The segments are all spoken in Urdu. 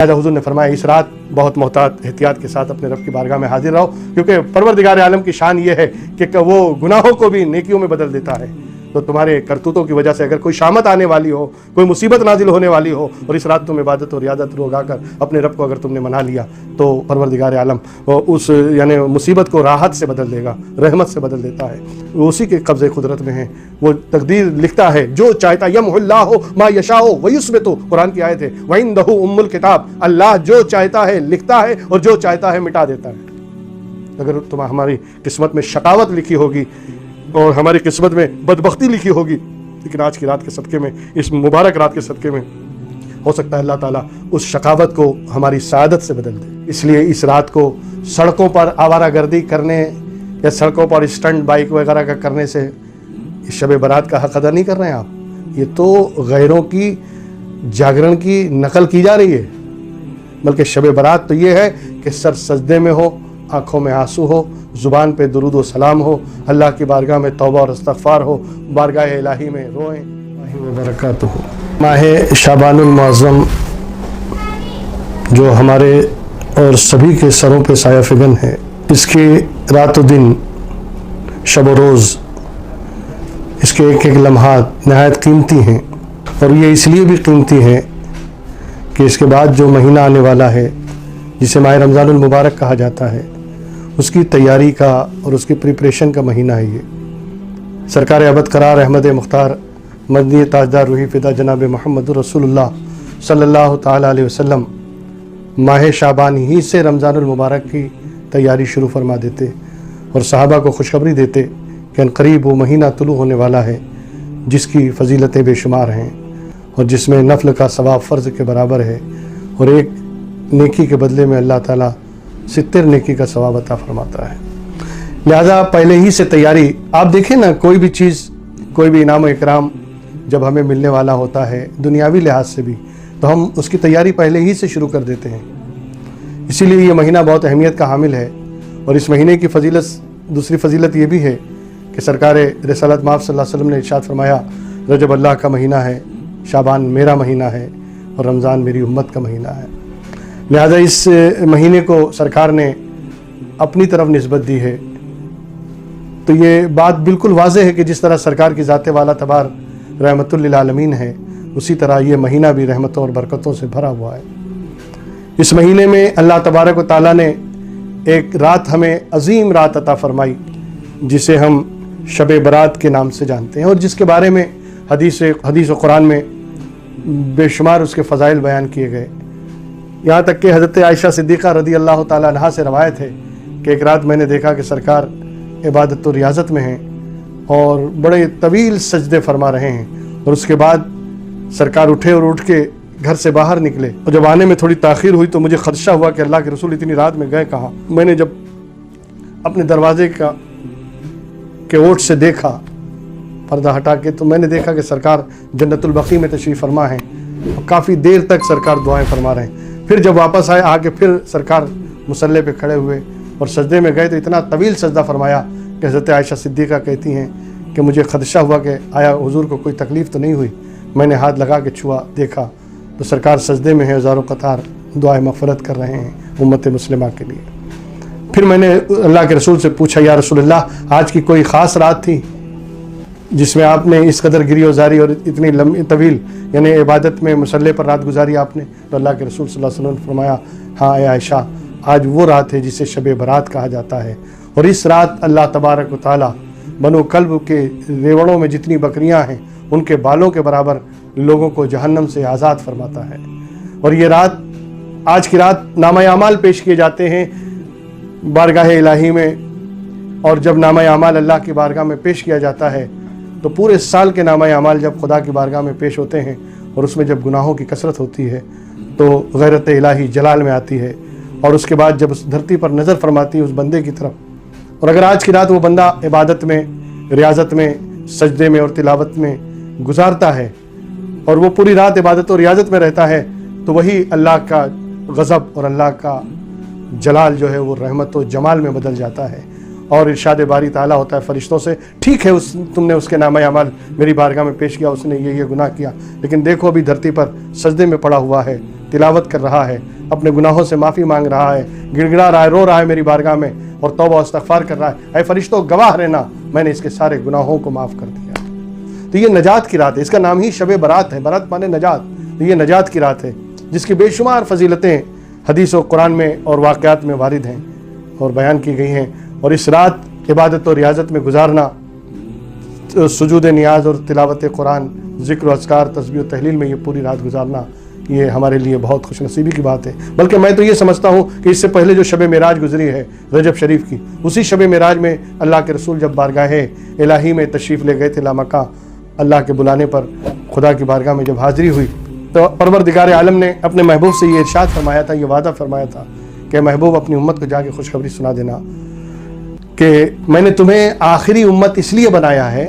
حضور نے فرمایا اس رات بہت محتاط احتیاط کے ساتھ اپنے رب کی بارگاہ میں حاضر رہو، کیونکہ پروردگار عالم کی شان یہ ہے کہ وہ گناہوں کو بھی نیکیوں میں بدل دیتا ہے۔ تو تمہارے کرتوتوں کی وجہ سے اگر کوئی شامت آنے والی ہو، کوئی مصیبت نازل ہونے والی ہو، اور اس رات تم عبادت اور عیادت روگا کر اپنے رب کو اگر تم نے منا لیا، تو پروردگار عالم اس یعنی مصیبت کو راحت سے بدل دے گا، رحمت سے بدل دیتا ہے۔ وہ اسی کے قبضے قدرت میں ہے، وہ تقدیر لکھتا ہے جو چاہتا، یمحو اللہ ما یشاء ویثبت، قرآن کی آیت ہے، وعندہ ام الکتاب، اللہ جو چاہتا ہے لکھتا ہے اور جو چاہتا ہے مٹا دیتا ہے۔ اگر تم ہماری قسمت میں شقاوت لکھی ہوگی اور ہماری قسمت میں بدبختی لکھی ہوگی، لیکن آج کی رات کے صدقے میں، اس مبارک رات کے صدقے میں ہو سکتا ہے اللہ تعالیٰ اس شقاوت کو ہماری سعادت سے بدل دے۔ اس لیے اس رات کو سڑکوں پر آوارہ گردی کرنے یا سڑکوں پر اسٹنٹ بائک وغیرہ کا کرنے سے اس شب برات کا حق ادا نہیں کر رہے ہیں آپ، یہ تو غیروں کی جاگرن کی نقل کی جا رہی ہے۔ بلکہ شب برات تو یہ ہے کہ سر سجدے میں ہو، آنکھوں میں آنسو ہو، زبان پہ درود و سلام ہو، اللہ کی بارگاہ میں توبہ اور استغفار ہو، بارگاہ الہی میں روئیں۔ وبرکاتہ۔ ماہ شعبان المعظم جو ہمارے اور سبھی کے سروں پہ سایہ فگن ہے، اس کے رات و دن، شب و روز، اس کے ایک ایک لمحات نہایت قیمتی ہیں، اور یہ اس لیے بھی قیمتی ہیں کہ اس کے بعد جو مہینہ آنے والا ہے جسے ماہ رمضان المبارک کہا جاتا ہے، اس کی تیاری کا اور اس کی پریپریشن کا مہینہ ہے یہ۔ سرکار ابد قرار احمد مختار مدنی تاجدار روحی فدا جناب محمد رسول اللہ صلی اللہ تعالیٰ علیہ وسلم ماہ شعبان ہی سے رمضان المبارک کی تیاری شروع فرما دیتے اور صحابہ کو خوشخبری دیتے کہ عنقریب وہ مہینہ طلوع ہونے والا ہے جس کی فضیلتیں بے شمار ہیں اور جس میں نفل کا ثواب فرض کے برابر ہے، اور ایک نیکی کے بدلے میں اللہ تعالیٰ 70 نیکی کا ثواب عطا فرماتا ہے۔ لہذا پہلے ہی سے تیاری، آپ دیکھیں نا، کوئی بھی چیز، کوئی بھی انعام و اکرام جب ہمیں ملنے والا ہوتا ہے دنیاوی لحاظ سے بھی، تو ہم اس کی تیاری پہلے ہی سے شروع کر دیتے ہیں۔ اسی لیے یہ مہینہ بہت اہمیت کا حامل ہے، اور اس مہینے کی فضیلت، دوسری فضیلت یہ بھی ہے کہ سرکار رسالت مآب صلی اللہ علیہ وسلم نے ارشاد فرمایا، رجب اللہ کا مہینہ ہے، شعبان میرا مہینہ ہے، اور رمضان میری امت کا مہینہ ہے۔ لہذا اس مہینے کو سرکار نے اپنی طرف نسبت دی ہے، تو یہ بات بالکل واضح ہے کہ جس طرح سرکار کی ذات والا تبار رحمت للعالمین ہے، اسی طرح یہ مہینہ بھی رحمتوں اور برکتوں سے بھرا ہوا ہے۔ اس مہینے میں اللہ تبارک و تعالیٰ نے ایک رات ہمیں عظیم رات عطا فرمائی جسے ہم شب برات کے نام سے جانتے ہیں، اور جس کے بارے میں حدیث و قرآن میں بے شمار اس کے فضائل بیان کیے گئے۔ یہاں تک کہ حضرت عائشہ صدیقہ رضی اللہ تعالیٰ عنہا سے روایت ہے کہ ایک رات میں نے دیکھا کہ سرکار عبادت و ریاضت میں ہیں اور بڑے طویل سجدے فرما رہے ہیں، اور اس کے بعد سرکار اٹھے اور اٹھ کے گھر سے باہر نکلے، اور جب آنے میں تھوڑی تاخیر ہوئی تو مجھے خدشہ ہوا کہ اللہ کے رسول اتنی رات میں گئے کہاں۔ میں نے جب اپنے دروازے کے اوٹ سے دیکھا، پردہ ہٹا کے، تو میں نے دیکھا کہ سرکار جنت البقیع میں تشریف فرما ہیں، اور کافی دیر تک سرکار دعائیں فرما رہے ہیں۔ پھر جب واپس آئے، آ کے پھر سرکار مصلی پہ کھڑے ہوئے اور سجدے میں گئے تو اتنا طویل سجدہ فرمایا کہ حضرت عائشہ صدیقہ کہتی ہیں کہ مجھے خدشہ ہوا کہ آیا حضور کو کوئی تکلیف تو نہیں ہوئی۔ میں نے ہاتھ لگا کے چھوا، دیکھا تو سرکار سجدے میں ہیں، ہزاروں قطار دعائیں مغفرت کر رہے ہیں امت مسلمہ کے لیے۔ پھر میں نے اللہ کے رسول سے پوچھا، یا رسول اللہ، آج کی کوئی خاص رات تھی جس میں آپ نے اس قدر گری و زاری اور اتنی لمبی طویل یعنی عبادت میں مصلی پر رات گزاری آپ نے؟ تو اللہ کے رسول صلی اللہ علیہ وسلم نے فرمایا، ہاں اے عائشہ، آج وہ رات ہے جسے شب برات کہا جاتا ہے، اور اس رات اللہ تبارک و تعالیٰ بنو کلب کے ریوڑوں میں جتنی بکریاں ہیں ان کے بالوں کے برابر لوگوں کو جہنم سے آزاد فرماتا ہے۔ اور یہ رات، آج کی رات نامہ اعمال پیش کیے جاتے ہیں بارگاہ الہی میں، اور جب نامہ اعمال اللہ کی بارگاہ میں پیش کیا جاتا ہے تو پورے سال کے نامہ اعمال جب خدا کی بارگاہ میں پیش ہوتے ہیں، اور اس میں جب گناہوں کی کثرت ہوتی ہے تو غیرت الہی جلال میں آتی ہے، اور اس کے بعد جب اس دھرتی پر نظر فرماتی ہے اس بندے کی طرف، اور اگر آج کی رات وہ بندہ عبادت میں، ریاضت میں، سجدے میں اور تلاوت میں گزارتا ہے، اور وہ پوری رات عبادت اور ریاضت میں رہتا ہے، تو وہی اللہ کا غضب اور اللہ کا جلال جو ہے وہ رحمت و جمال میں بدل جاتا ہے، اور ارشاد باری تعالیٰ ہوتا ہے فرشتوں سے، ٹھیک ہے تم نے اس کے نامہ اعمال میری بارگاہ میں پیش کیا، اس نے یہ گناہ کیا، لیکن دیکھو ابھی دھرتی پر سجدے میں پڑا ہوا ہے، تلاوت کر رہا ہے، اپنے گناہوں سے معافی مانگ رہا ہے، گڑ گڑا رہا ہے، رو رہا ہے میری بارگاہ میں اور توبہ و استغفار کر رہا ہے، اے فرشتوں گواہ رہنا میں نے اس کے سارے گناہوں کو معاف کر دیا۔ تو یہ نجات کی رات ہے، اس کا نام ہی شب برات ہے، برات مانے نجات، تو یہ نجات کی رات ہے جس کی بے شمار فضیلتیں حدیث و قرآن میں اور واقعات میں وارد ہیں اور بیان کی گئی ہیں۔ اور اس رات عبادت و ریاضت میں گزارنا، سجود نیاز اور تلاوت قرآن، ذکر و اذکار، تسبیح و تحلیل میں یہ پوری رات گزارنا، یہ ہمارے لیے بہت خوش نصیبی کی بات ہے۔ بلکہ میں تو یہ سمجھتا ہوں کہ اس سے پہلے جو شب معراج گزری ہے رجب شریف کی، اسی شب معراج میں اللہ کے رسول جب بارگاہ الہی میں تشریف لے گئے تھے لامکہ، اللہ کے بلانے پر خدا کی بارگاہ میں جب حاضری ہوئی تو پروردگار عالم نے اپنے محبوب سے یہ ارشاد فرمایا تھا، یہ وعدہ فرمایا تھا کہ محبوب اپنی امت کو جا کے خوشخبری سنا دینا کہ میں نے تمہیں آخری امت اس لیے بنایا ہے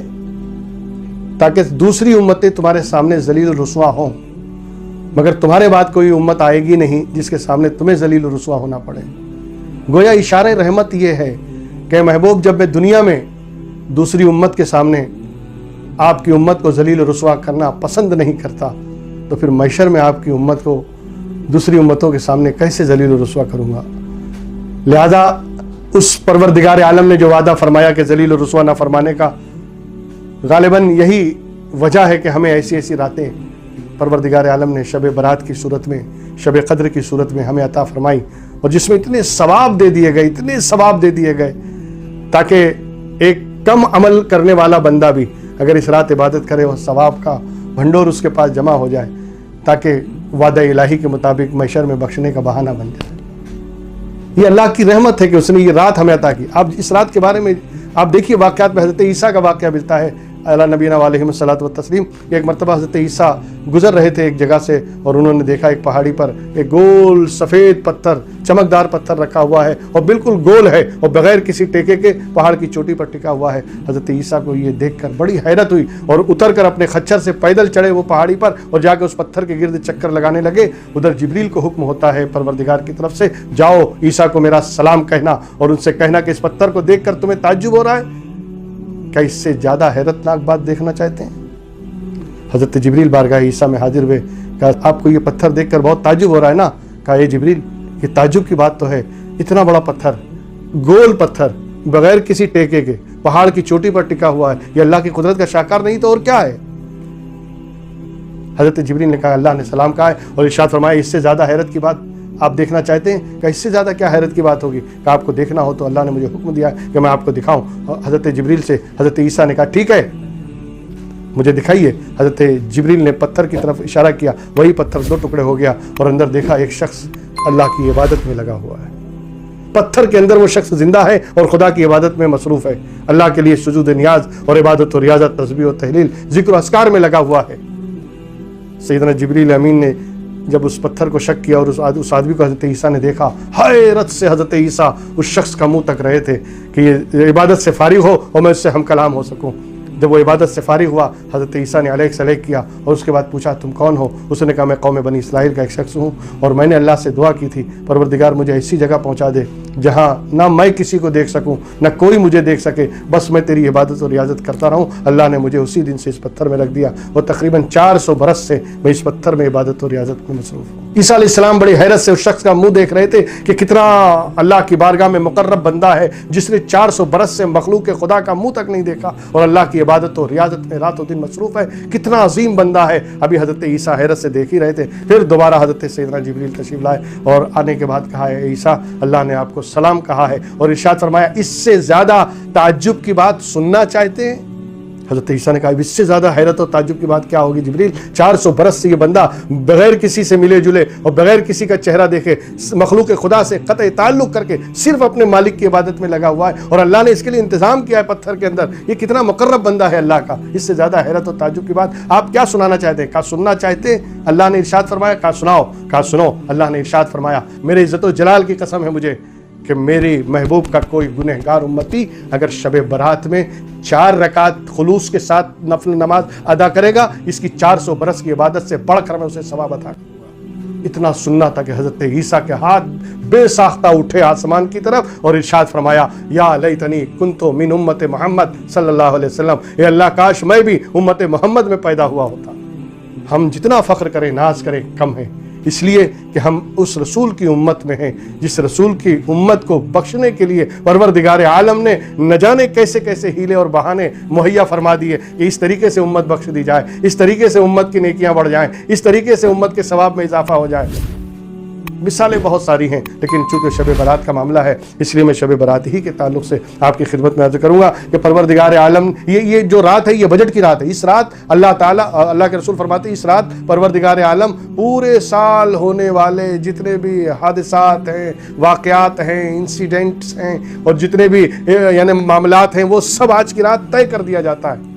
تاکہ دوسری امتیں تمہارے سامنے ذلیل و رسوا ہوں، مگر تمہارے بعد کوئی امت آئے گی نہیں جس کے سامنے تمہیں ذلیل و رسوا ہونا پڑے۔ گویا اشارہ رحمت یہ ہے کہ محبوب جب میں دنیا میں دوسری امت کے سامنے آپ کی امت کو ذلیل و رسوا کرنا پسند نہیں کرتا تو پھر محشر میں آپ کی امت کو دوسری امتوں کے سامنے کیسے ذلیل و رسوا کروں گا؟ لہذا اس پروردگار عالم نے جو وعدہ فرمایا کہ ذلیل و رسوا نہ فرمانے کا، غالباً یہی وجہ ہے کہ ہمیں ایسی ایسی راتیں پروردگار عالم نے شب برات کی صورت میں، شب قدر کی صورت میں ہمیں عطا فرمائی، اور جس میں اتنے ثواب دے دیے گئے، اتنے ثواب دے دیے گئے تاکہ ایک کم عمل کرنے والا بندہ بھی اگر اس رات عبادت کرے اور ثواب کا بھنڈور اس کے پاس جمع ہو جائے تاکہ وعدہ الہی کے مطابق محشر میں بخشنے کا بہانہ بن جائے۔ یہ اللہ کی رحمت ہے کہ اس نے یہ رات ہمیں عطا کی۔ اب اس رات کے بارے میں آپ دیکھیے واقعات میں حضرت عیسیٰ کا واقعہ ملتا ہے علی نبینا علیہ الصلوۃ والتسلیم۔ ایک مرتبہ حضرت عیسیٰ گزر رہے تھے ایک جگہ سے اور انہوں نے دیکھا ایک پہاڑی پر ایک گول سفید پتھر، چمکدار پتھر رکھا ہوا ہے اور بالکل گول ہے اور بغیر کسی ٹیکے کے پہاڑ کی چوٹی پر ٹکا ہوا ہے۔ حضرت عیسیٰ کو یہ دیکھ کر بڑی حیرت ہوئی اور اتر کر اپنے خچر سے پیدل چڑھے وہ پہاڑی پر اور جا کے اس پتھر کے گرد چکر لگانے لگے۔ ادھر جبریل کو حکم ہوتا ہے پروردگار کی طرف سے، جاؤ عیسیٰ کو میرا سلام کہنا اور ان سے کہنا کہ اس پتھر کو دیکھ کر تمہیں تعجب ہو رہا ہے، کیا اس سے زیادہ حیرت ناک بات دیکھنا چاہتے ہیں؟ حضرت جبریل بارگاہ عیسیٰ میں حاضر ہوئے، کہا آپ کو یہ پتھر دیکھ کر بہت تعجب ہو رہا ہے نا؟ کہا اے جبریل یہ تعجب کی بات تو ہے، اتنا بڑا پتھر، گول پتھر، بغیر کسی ٹیکے کے پہاڑ کی چوٹی پر ٹکا ہوا ہے، یہ اللہ کی قدرت کا شاہکار نہیں تو اور کیا ہے؟ حضرت جبریل نے کہا اللہ نے سلام کہا ہے اور ارشاد فرمایا اس سے زیادہ حیرت کی بات آپ دیکھنا چاہتے ہیں؟ کہ اس سے زیادہ کیا حیرت کی بات ہوگی؟ کہ آپ کو دیکھنا ہو تو اللہ نے مجھے حکم دیا کہ میں آپ کو دکھاؤں۔ حضرت جبریل سے حضرت عیسیٰ نے کہا ٹھیک ہے مجھے دکھائیے۔ حضرت جبریل نے پتھر کی طرف اشارہ کیا، وہی پتھر دو ٹکڑے ہو گیا اور اندر دیکھا ایک شخص اللہ کی عبادت میں لگا ہوا ہے۔ پتھر کے اندر وہ شخص زندہ ہے اور خدا کی عبادت میں مصروف ہے، اللہ کے لیے سجود نیاز اور عبادت و ریاضت، تسبیح و تحلیل، ذکر و اذکار میں لگا ہوا ہے۔ سیدنا جبریل امین نے جب اس پتھر کو شک کیا اور اس آدمی کو حضرت عیسیٰ نے دیکھا، حیرت سے حضرت عیسیٰ اس شخص کا منہ تک رہے تھے کہ یہ عبادت سے فارغ ہو اور میں اس سے ہم کلام ہو سکوں۔ جب وہ عبادت سے فارغ ہوا حضرت عیسیٰ نے علیہ سلیک کیا اور اس کے بعد پوچھا تم کون ہو؟ اس نے کہا میں قوم بنی اسرائیل کا ایک شخص ہوں اور میں نے اللہ سے دعا کی تھی پروردگار مجھے ایسی جگہ پہنچا دے جہاں نہ میں کسی کو دیکھ سکوں نہ کوئی مجھے دیکھ سکے، بس میں تیری عبادت و ریاضت کرتا رہوں۔ اللہ نے مجھے اسی دن سے اس پتھر میں رکھ دیا اور تقریباً 400 برس سے میں اس پتھر میں عبادت و ریاضت میں مصروف ہوں۔ عیسیٰ علیہ السلام بڑی حیرت سے اس شخص کا منہ دیکھ رہے تھے کہ کتنا اللہ کی بارگاہ میں مقرب بندہ ہے جس نے 400 برس سے مخلوق خدا کا منہ تک نہیں دیکھا اور اللہ کی عبادت و ریاضت میں رات و دن مصروف ہے، کتنا عظیم بندہ ہے۔ ابھی حضرت عیسیٰ حیرت سے دیکھ ہی رہے تھے، پھر دوبارہ حضرت سیدنا جبریل تشریف لائے اور آنے کے بعد کہا ہے عیسیٰ اللہ نے آپ کو سلام کہا ہے اور ارشاد فرمایا اس سے زیادہ تعجب کی بات سننا چاہتے ہیں؟ حضرت عیسیٰ نے کہا اس سے زیادہ حیرت اور تعجب کی بات کیا ہوگی جبریل؟ 400 برس سے یہ بندہ بغیر کسی سے ملے جلے اور بغیر کسی کا چہرہ دیکھے مخلوق خدا سے قطع تعلق کر کے صرف اپنے مالک کی عبادت میں لگا ہوا ہے اور اللہ نے اس کے لیے انتظام کیا ہے پتھر کے اندر، یہ کتنا مقرب بندہ ہے اللہ کا۔ اس سے زیادہ حیرت اور تعجب کی بات آپ کیا سنانا چاہتے ہیں؟ کہا سننا چاہتے ہیں؟ اللہ نے ارشاد فرمایا، کہا سناؤ، کہا سنو۔ اللہ نے ارشاد فرمایا میرے عزت و جلال کی قسم ہے مجھے کہ میری محبوب کا کوئی گنہگار امتی اگر شب برات میں 4 رکعت خلوص کے ساتھ نفل نماز ادا کرے گا اس کی 400 برس کی عبادت سے بڑھ کر میں اسے ثواب عطا کروں گا۔ اتنا سننا تھا کہ حضرت عیسیٰ کے ہاتھ بے ساختہ اٹھے آسمان کی طرف اور ارشاد فرمایا یا لیتنی کنتو من امت محمد صلی اللہ علیہ وسلم، اے اللہ کاش میں بھی امت محمد میں پیدا ہوا ہوتا۔ ہم جتنا فخر کریں ناز کریں کم ہے اس لیے کہ ہم اس رسول کی امت میں ہیں جس رسول کی امت کو بخشنے کے لیے پروردگار عالم نے نہ جانے کیسے کیسے ہیلے اور بہانے مہیا فرما دیے کہ اس طریقے سے امت بخش دی جائے، اس طریقے سے امت کی نیکیاں بڑھ جائیں، اس طریقے سے امت کے ثواب میں اضافہ ہو جائے۔ مثالیں بہت ساری ہیں، لیکن چونکہ شب برات کا معاملہ ہے اس لیے میں شب برات ہی کے تعلق سے آپ کی خدمت میں عرض کروں گا کہ پروردگار عالم یہ جو رات ہے یہ بجٹ کی رات ہے۔ اس رات اللہ تعالیٰ، اللہ کے رسول فرماتے ہیں، اس رات پروردگار عالم پورے سال ہونے والے جتنے بھی حادثات ہیں، واقعات ہیں، انسیڈنٹس ہیں اور جتنے بھی یعنی معاملات ہیں وہ سب آج کی رات طے کر دیا جاتا ہے۔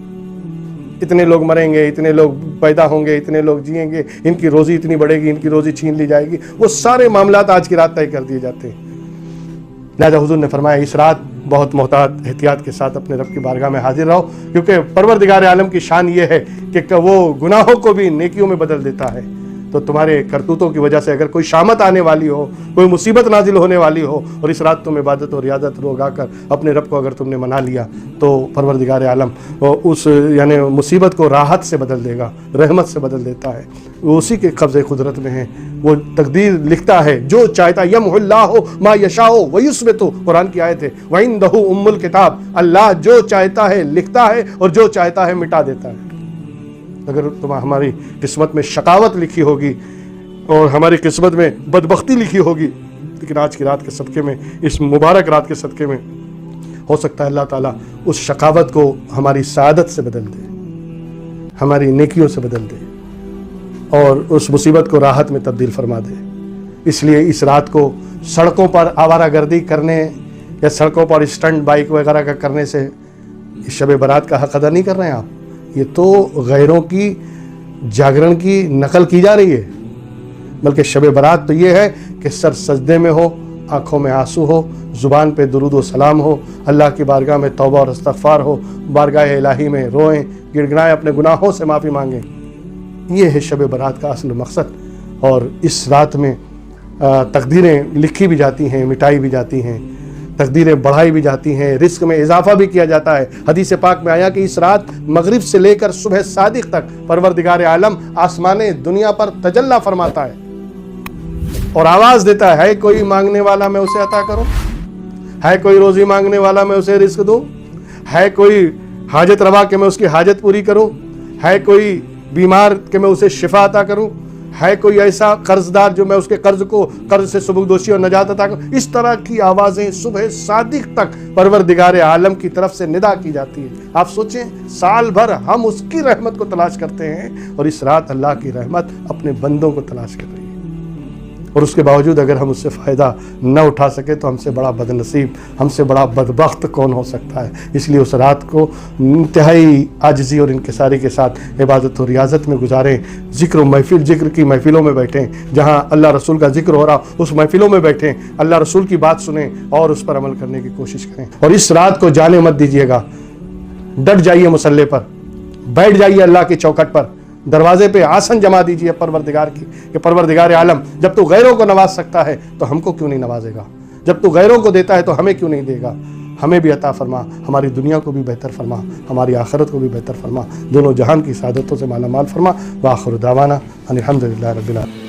اتنے لوگ مریں گے، اتنے لوگ پیدا ہوں گے، اتنے لوگ جئیں گے، ان کی روزی اتنی بڑھے گی، ان کی روزی چھین لی جائے گی، وہ سارے معاملات آج کی رات طے کر دیے جاتے ہیں۔ لہذا حضور نے فرمایا اس رات بہت محتاط احتیاط کے ساتھ اپنے رب کی بارگاہ میں حاضر رہو، کیونکہ پروردگار عالم کی شان یہ ہے کہ وہ گناہوں کو بھی نیکیوں میں بدل دیتا ہے۔ تو تمہارے کرتوتوں کی وجہ سے اگر کوئی شامت آنے والی ہو، کوئی مصیبت نازل ہونے والی ہو اور اس رات تم عبادت اور ریاضت روگا کر اپنے رب کو اگر تم نے منا لیا تو پروردگار عالم اس یعنی مصیبت کو راحت سے بدل دے گا، رحمت سے بدل دیتا ہے۔ وہ اسی کے قبضے قدرت میں ہے، وہ تقدیر لکھتا ہے جو چاہتا ہے۔ یمحو اللہ ما یشاء ویثبت، قرآن کی آیت ہے، وعندہ ام الکتاب، اللہ جو چاہتا ہے لکھتا ہے اور جو چاہتا ہے مٹا دیتا ہے۔ اگر ہماری قسمت میں شقاوت لکھی ہوگی اور ہماری قسمت میں بدبختی لکھی ہوگی، لیکن آج کی رات کے صدقے میں، اس مبارک رات کے صدقے میں ہو سکتا ہے اللہ تعالیٰ اس شقاوت کو ہماری سعادت سے بدل دے، ہماری نیکیوں سے بدل دے اور اس مصیبت کو راحت میں تبدیل فرما دے۔ اس لیے اس رات کو سڑکوں پر آوارہ گردی کرنے یا سڑکوں پر اسٹنٹ بائک وغیرہ کا کرنے سے اس شب برات کا حق ادا نہیں کر رہے ہیں آپ۔ یہ تو غیروں کی جاگرن کی نقل کی جا رہی ہے، بلکہ شب برات تو یہ ہے کہ سر سجدے میں ہو، آنکھوں میں آنسو ہو، زبان پہ درود و سلام ہو، اللہ کی بارگاہ میں توبہ اور استغفار ہو، بارگاہ الہی میں روئیں، گڑگڑائیں، اپنے گناہوں سے معافی مانگیں۔ یہ ہے شب برات کا اصل مقصد۔ اور اس رات میں تقدیریں لکھی بھی جاتی ہیں، مٹائی بھی جاتی ہیں، تقدیریں بڑھائی بھی جاتی ہیں، رزق میں اضافہ بھی کیا جاتا ہے۔ حدیث پاک میں آیا کہ اس رات مغرب سے لے کر صبح صادق تک پروردگار عالم آسمان دنیا پر تجلی فرماتا ہے اور آواز دیتا ہے کوئی مانگنے والا میں اسے عطا کروں، ہے کوئی روزی مانگنے والا میں اسے رزق دوں، ہے کوئی حاجت روا کہ میں اس کی حاجت پوری کروں، ہے کوئی بیمار کہ میں اسے شفا عطا کروں، ہے کوئی ایسا قرض دار جو میں اس کے قرض سے سبکدوشی اور نجات عطا کروں۔ اس طرح کی آوازیں صبح صادق تک پروردگار عالم کی طرف سے ندا کی جاتی ہے۔ آپ سوچیں سال بھر ہم اس کی رحمت کو تلاش کرتے ہیں اور اس رات اللہ کی رحمت اپنے بندوں کو تلاش کر رہی ہے، اور اس کے باوجود اگر ہم اس سے فائدہ نہ اٹھا سکے تو ہم سے بڑا بد نصیب، ہم سے بڑا بدبخت کون ہو سکتا ہے۔ اس لیے اس رات کو انتہائی عاجزی اور انکساری کے ساتھ عبادت و ریاضت میں گزاریں، ذکر و محفل، ذکر کی محفلوں میں بیٹھیں، جہاں اللہ رسول کا ذکر ہو رہا اس محفلوں میں بیٹھیں، اللہ رسول کی بات سنیں اور اس پر عمل کرنے کی کوشش کریں۔ اور اس رات کو جانے مت دیجیے گا، ڈٹ جائیے مصلی پر، بیٹھ جائیے اللہ کی چوکھٹ پر، دروازے پہ آسن جما دیجیے پروردگار کی کہ پروردگار عالم جب تو غیروں کو نواز سکتا ہے تو ہم کو کیوں نہیں نوازے گا، جب تو غیروں کو دیتا ہے تو ہمیں کیوں نہیں دے گا۔ ہمیں بھی عطا فرما، ہماری دنیا کو بھی بہتر فرما، ہماری آخرت کو بھی بہتر فرما، دونوں جہان کی سعادتوں سے مالا مال فرما۔ وآخر دعوانا ان الحمد للہ رب العالمین۔